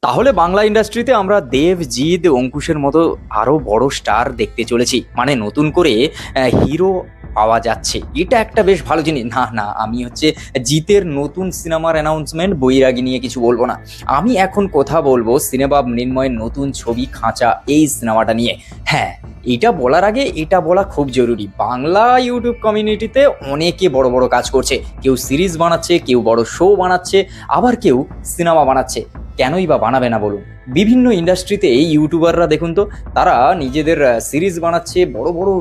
তাহলে বাংলা ইন্ডাস্ট্রিতে আমরা দেব, জিৎ, অঙ্কুশের মতো আরো বড় স্টার দেখতে চলেছি। মানে নতুন করে হিরো পাওয়া যাচ্ছে, এটা একটা বেশ ভালো জিনিস। না না, আমি জিতের নতুন সিনেমার অ্যানাউন্সমেন্ট বৈরাগী নিয়ে কিছু বলবো না। আমি এখন কথা বলবো সিনেমা মৃন্ময়ের নতুন ছবি খাঁচা, এই সিনেমাটা নিয়ে। হ্যাঁ, এটা বলার আগে এটা বলা খুব জরুরি, বাংলা ইউটিউব কমিউনিটিতে অনেকে বড় বড় কাজ করছে। কেউ সিরিজ বানাচ্ছে, কেউ বড় শো বানাচ্ছে, আবার কেউ সিনেমা বানাচ্ছে। কেনই বা বানাবে না বলুন? বিভিন্ন ইন্ডাস্ট্রিতে এই ইউটিউবাররা দেখুন তো, তারা নিজেদের সিরিজ বানাচ্ছে, বড় বড়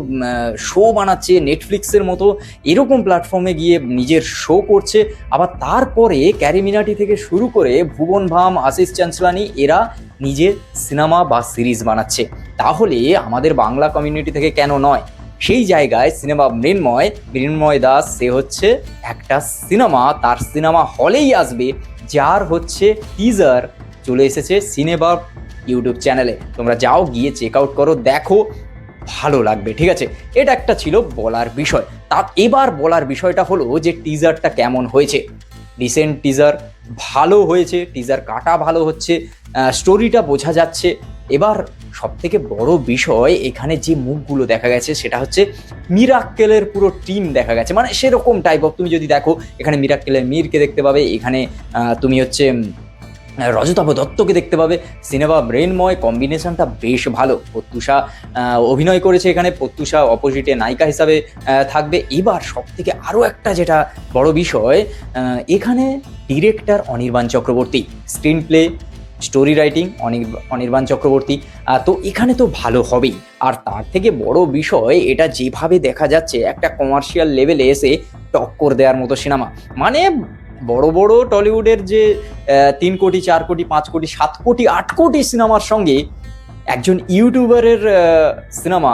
শো বানাচ্ছে, নেটফ্লিক্সের মতো এরকম প্ল্যাটফর্মে গিয়ে নিজের শো করছে। আবার তারপরে ক্যারি মিনাটি থেকে শুরু করে ভুবন ভাম, আশিস চাঞ্চলানি, এরা নিজের সিনেমা বা সিরিজ বানাচ্ছে। তাহলে আমাদের বাংলা কমিউনিটি থেকে কেন নয়? সেই জায়গায় সিনেমা মৃন্ময় দাস, সে একটা সিনেমা, তার সিনেমা হলেই আসবে, যার টিজার চলে এসেছে সিনেমা ইউটিউব চ্যানেলে। তোমরা যাও, গিয়ে চেক আউট করো, দেখো, ভালো লাগবে। ঠিক আছে, এটা একটা ছিল বলার বিষয়। এবার বলার বিষয়টা হলো যে টিজারটা কেমন হয়েছে। রিসেন্ট টিজার ভালো হয়েছে, টিজার কাটা ভালো হচ্ছে, স্টোরিটা বোঝা যাচ্ছে। এবার সব থেকে বড় বিষয়, এখানে যে মুখগুলো দেখা গেছে সেটা মিরাক্কেলের পুরো টিম দেখা গেছে। মানে সেরকম টাইপ অফ, তুমি যদি দেখো এখানে মিরাক্কেলের মীরকে দেখতে পাবে, এখানে তুমি রজতাভ দত্তকে দেখতে পাবে। সিনেমা মৃন্ময় কম্বিনেশনটা বেশ ভালো। প্রত্যুষা অভিনয় করেছে এখানে, প্রত্যুষা অপোজিটে নায়িকা হিসাবে থাকবে। এবার সব থেকে আরও একটা যেটা বড় বিষয়, এখানে director Anirban Chakraborty, screen play, story writing Anirban Chakraborty. তো এখানে তো ভালো হবেই। আর তার থেকে বড় বিষয়, এটা যেভাবে দেখা যাচ্ছে একটা কমার্শিয়াল লেভেলে এসে টক্কর দেওয়ার মতো সিনেমা। মানে বড় বড় টলিউডের যে 3 কোটি, 4 কোটি, 5 কোটি, 7 কোটি, 8 কোটি সিনেমার সঙ্গে একজন ইউটিউবারের সিনেমা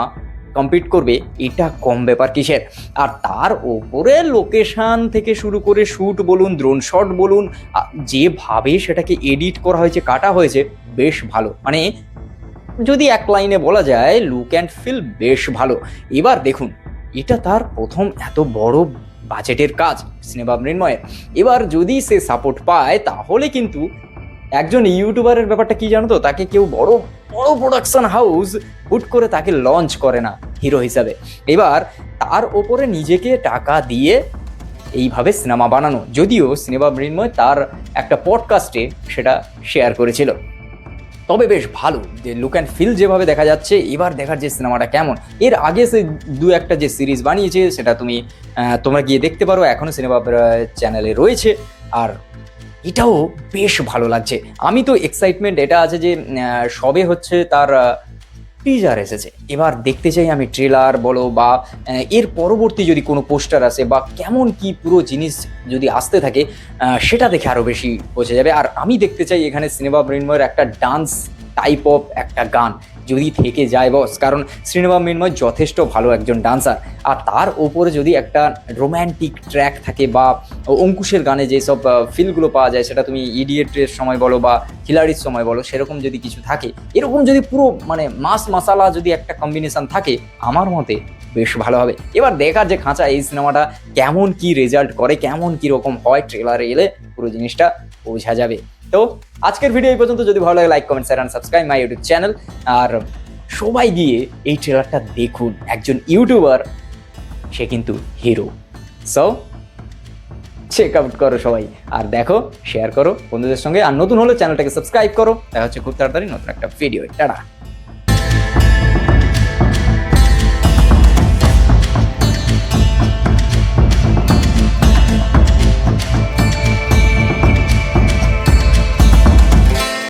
কম্পিট করবে, এটা কম ব্যাপার কিসের? আর তার ওপরে লোকেশন থেকে শুরু করে শ্যুট বলুন, ড্রোন শট বলুন, যেভাবে সেটাকে এডিট করা হয়েছে, কাটা হয়েছে, বেশ ভালো। মানে যদি এক লাইনে বলা যায়, লুক অ্যান্ড ফিল বেশ ভালো। এবার দেখুন, এটা তার প্রথম এত বড় বাজেটের কাজ সিনেমা মৃন্ময়ের। এবার যদি সে সাপোর্ট পায়, তাহলে কিন্তু একজন ইউটিউবারের ব্যাপারটা কি জানো তো, তাকে কেউ বড় বড় প্রোডাকশন হাউস হুট করে তাকে লঞ্চ করে না হিরো হিসাবে। এবার তার ওপরে নিজেকে টাকা দিয়ে এইভাবে সিনেমা বানানো। যদিও সিনেমা মৃন্ময় তার একটা পডকাস্টে সেটা শেয়ার করেছিল। তবে বেশ ভালো, যে লুক অ্যান্ড ফিল যেভাবে দেখা যাচ্ছে। এবার দেখার যে সিনেমাটা কেমন। এর আগে সে দু একটা যে সিরিজ বানিয়েছে, সেটা তোমরা গিয়ে দেখতে পারো, এখনও সিনেমা চ্যানেলে রয়েছে। আর এটাও বেশ ভালো লাগছে। আমি তো এক্সাইটমেন্ট এটা আছে যে সবে তার টিজার এসেছে। এবার দেখতে চাই আমি ট্রেলার বলো, বা এর পরবর্তী যদি কোনো পোস্টার আসে, বা কেমন কি পুরো জিনিস যদি আসতে থাকে, সেটা দেখে আরও বেশি বোঝা যাবে। আর আমি দেখতে চাই এখানে সিনেমা মৃন্ময়ের একটা ডান্স টাইপ অফ একটা গান যদি থেকে যায় বস, কারণ সিনেমা মৃন্ময় যথেষ্ট ভালো একজন ডান্সার। আর তার ওপরে যদি একটা রোম্যান্টিক ট্র্যাক থাকে, বা অঙ্কুশের গানে যেসব ফিলগুলো পাওয়া যায়, সেটা তুমি ইডিয়েটের সময় বলো বা খিলাড়ির সময় বলো, সেরকম যদি কিছু থাকে, এরকম যদি পুরো মাস মাসালা যদি একটা কম্বিনেশন থাকে, আমার মতে বেশ ভালো হবে। এবার দেখার যে খাঁচা, এই সিনেমাটা কেমন কি রেজাল্ট করে, কেমন কি রকম হয়, ট্রেলারে এলে পুরো জিনিসটা বোঝা যাবে। তো আজকের ভিডিও এই পর্যন্ত। যদি ভালো লাগে, like, comment, share and subscribe my YouTube channel. আর সবাই গিয়ে এই ট্রেলারটা দেখুন। একজন ইউটিউবার, সে কিন্তু হিরো। সো চেক আউট করো সবাই, আর দেখো, শেয়ার করো বন্ধুদের সঙ্গে। আর নতুন হলে চ্যানেলটাকে সাবস্ক্রাইব করো। দেখা হচ্ছে খুব তাড়াতাড়ি নতুন একটা ভিডিও। টাটা।